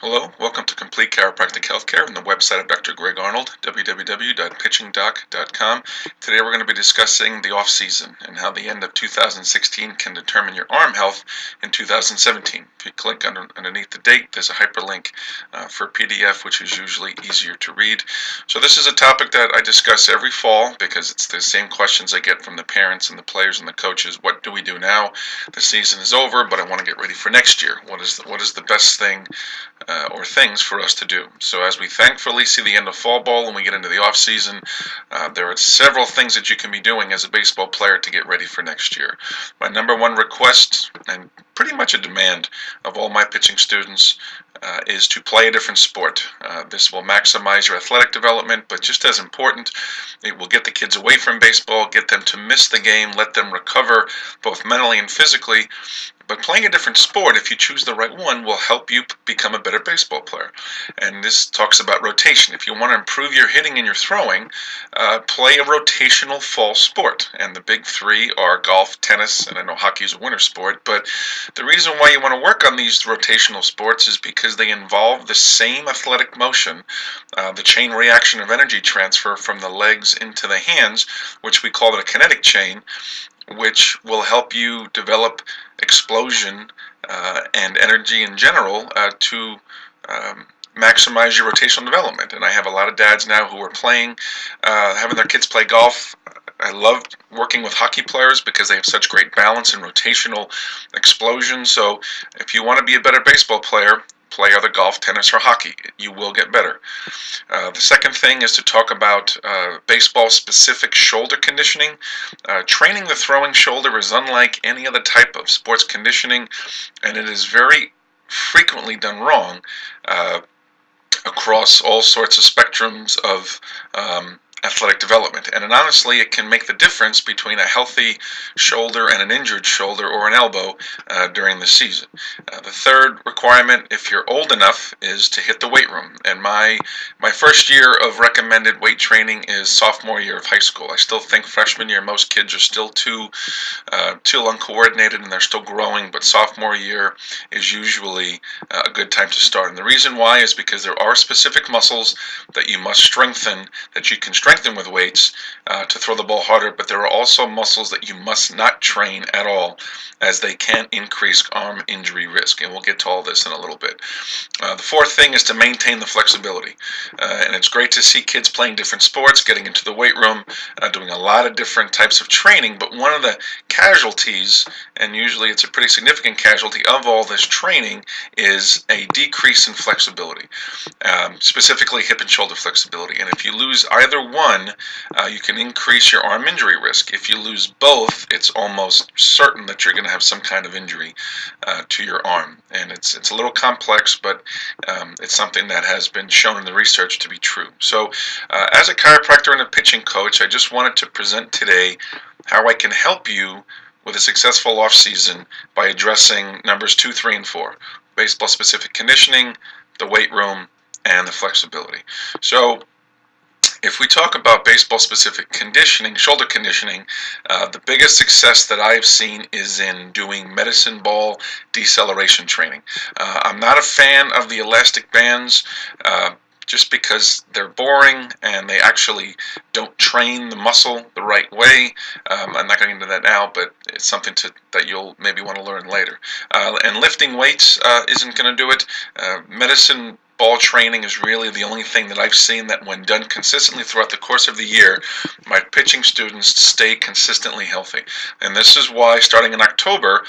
Hello, welcome to Complete Chiropractic Healthcare on the website of Dr. Greg Arnold, www.pitchingdoc.com. Today we're going to be discussing the off-season and how the end of 2016 can determine your arm health in 2017. If you click underneath the date, there's a hyperlink for a PDF, which is usually easier to read. So this is a topic that I discuss every fall because it's the same questions I get from the parents and the players and the coaches. What do we do now? The season is over, but I want to get ready for next year. What is the best thing or things for us to do? So as we thankfully see the end of fall ball and we get into the off season, there are several things that you can be doing as a baseball player to get ready for next year. My number one request, and pretty much a demand of all my pitching students, is to play a different sport. This will maximize your athletic development, but just as important, it will get the kids away from baseball, get them to miss the game, let them recover both mentally and physically. But playing a different sport, if you choose the right one, will help you become a better baseball player. And this talks about rotation. If you want to improve your hitting and your throwing, play a rotational fall sport. And the big three are golf, tennis, and I know hockey is a winter sport. But the reason why you want to work on these rotational sports is because they involve the same athletic motion, the chain reaction of energy transfer from the legs into the hands, which we call it a kinetic chain, which will help you develop explosion and energy in general to maximize your rotational development. And I have a lot of dads now who are playing, having their kids play golf. I love working with hockey players because they have such great balance and rotational explosion. So if you want to be a better baseball player, play either golf, tennis, or hockey. You will get better. The second thing is to talk about baseball-specific shoulder conditioning. Training the throwing shoulder is unlike any other type of sports conditioning, and it is very frequently done wrong across all sorts of spectrums of athletic development. And honestly, it can make the difference between a healthy shoulder and an injured shoulder or an elbow during the season. The third requirement, if you're old enough, is to hit the weight room. And my first year of recommended weight training is sophomore year of high school. I still think freshman year most kids are still too uncoordinated and they're still growing, but sophomore year is usually a good time to start. And the reason why is because there are specific muscles that you must strengthen, that you can strengthen with weights to throw the ball harder, but there are also muscles that you must not train at all, as they can increase arm injury risk, and we'll get to all this in a little bit. The fourth thing is to maintain the flexibility, and it's great to see kids playing different sports, getting into the weight room, doing a lot of different types of training, but one of the casualties, and usually it's a pretty significant casualty of all this training, is a decrease in flexibility, specifically hip and shoulder flexibility. And if you lose either one, you can increase your arm injury risk. If you lose both, it's almost certain that you're going to have some kind of injury to your arm. And it's a little complex, but it's something that has been shown in the research to be true. So as a chiropractor and a pitching coach, I just wanted to present today how I can help you with a successful off season by addressing numbers 2, 3, and 4: baseball-specific conditioning, the weight room, and the flexibility. So if we talk about baseball-specific conditioning, shoulder conditioning, the biggest success that I've seen is in doing medicine ball deceleration training. I'm not a fan of the elastic bands just because they're boring and they actually don't train the muscle the right way. I'm not going into that now, but it's something that you'll maybe want to learn later. And lifting weights isn't going to do it. Medicine ball training is really the only thing that I've seen that, when done consistently throughout the course of the year, my pitching students stay consistently healthy. And this is why, starting in October,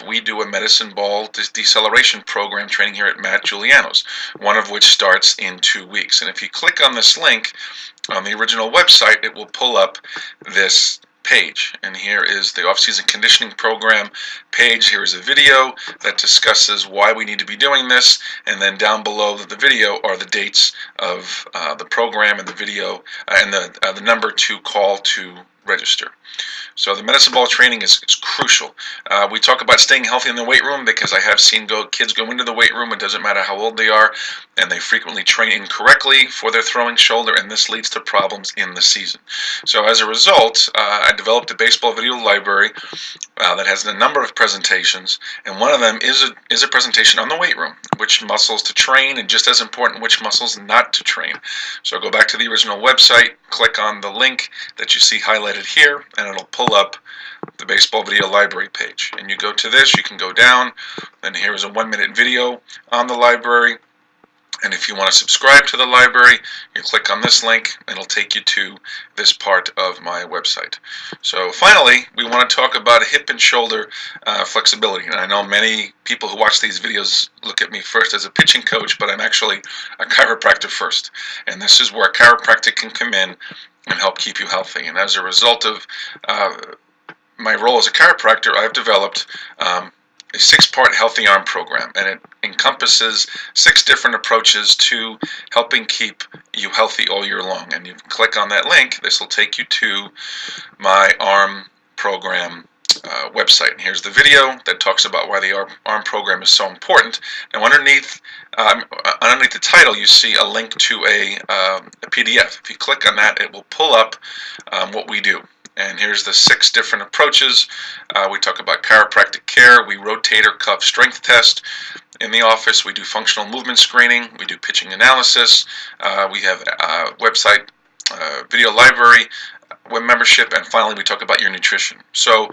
we do a medicine ball deceleration program training here at Matt Giuliano's, one of which starts in 2 weeks. And if you click on this link on the original website, it will pull up this page, and here is the off-season conditioning program page. Here is a video that discusses why we need to be doing this, and then down below the video are the dates of the program and the video and the number to call to register. So the medicine ball training is crucial. We talk about staying healthy in the weight room because I have seen kids go into the weight room, it doesn't matter how old they are, and they frequently train incorrectly for their throwing shoulder, and this leads to problems in the season. So as a result, I developed a baseball video library that has a number of presentations, and one of them is a presentation on the weight room, which muscles to train, and just as important, which muscles not to train. So go back to the original website, click on the link that you see highlighted here, and it'll pull up the baseball video library page. And you go to this, you can go down, and here is a 1-minute video on the library. And if you want to subscribe to the library, you click on this link, and it'll take you to this part of my website. So finally, we want to talk about hip and shoulder flexibility. And I know many people who watch these videos look at me first as a pitching coach, but I'm actually a chiropractor first. And this is where chiropractic can come in and help keep you healthy. And as a result of my role as a chiropractor, I've developed a 6-part healthy arm program, and it encompasses 6 different approaches to helping keep you healthy all year long. And you click on that link, this will take you to my arm program website. And here's the video that talks about why the arm program is so important. Now underneath the title, you see a link to a PDF. If you click on that, it will pull up what we do. And here's the 6 different approaches. We talk about chiropractic care. We rotator cuff strength test in the office. We do functional movement screening. We do pitching analysis. We have a website, video library, web membership, and finally we talk about your nutrition. So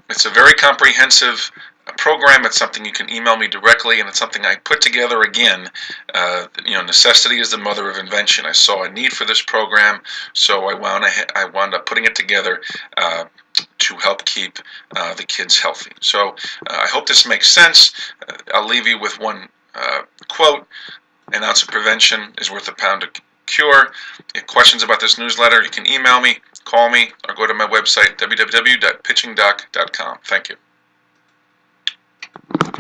it's a very comprehensive program. It's something you can email me directly, and it's something I put together again. Necessity is the mother of invention. I saw a need for this program, so I wound up putting it together to help keep the kids healthy. So I hope this makes sense. I'll leave you with one quote: "An ounce of prevention is worth a pound of cure." If you have questions about this newsletter, you can email me, call me, or go to my website, www.pitchingdoc.com. Thank you.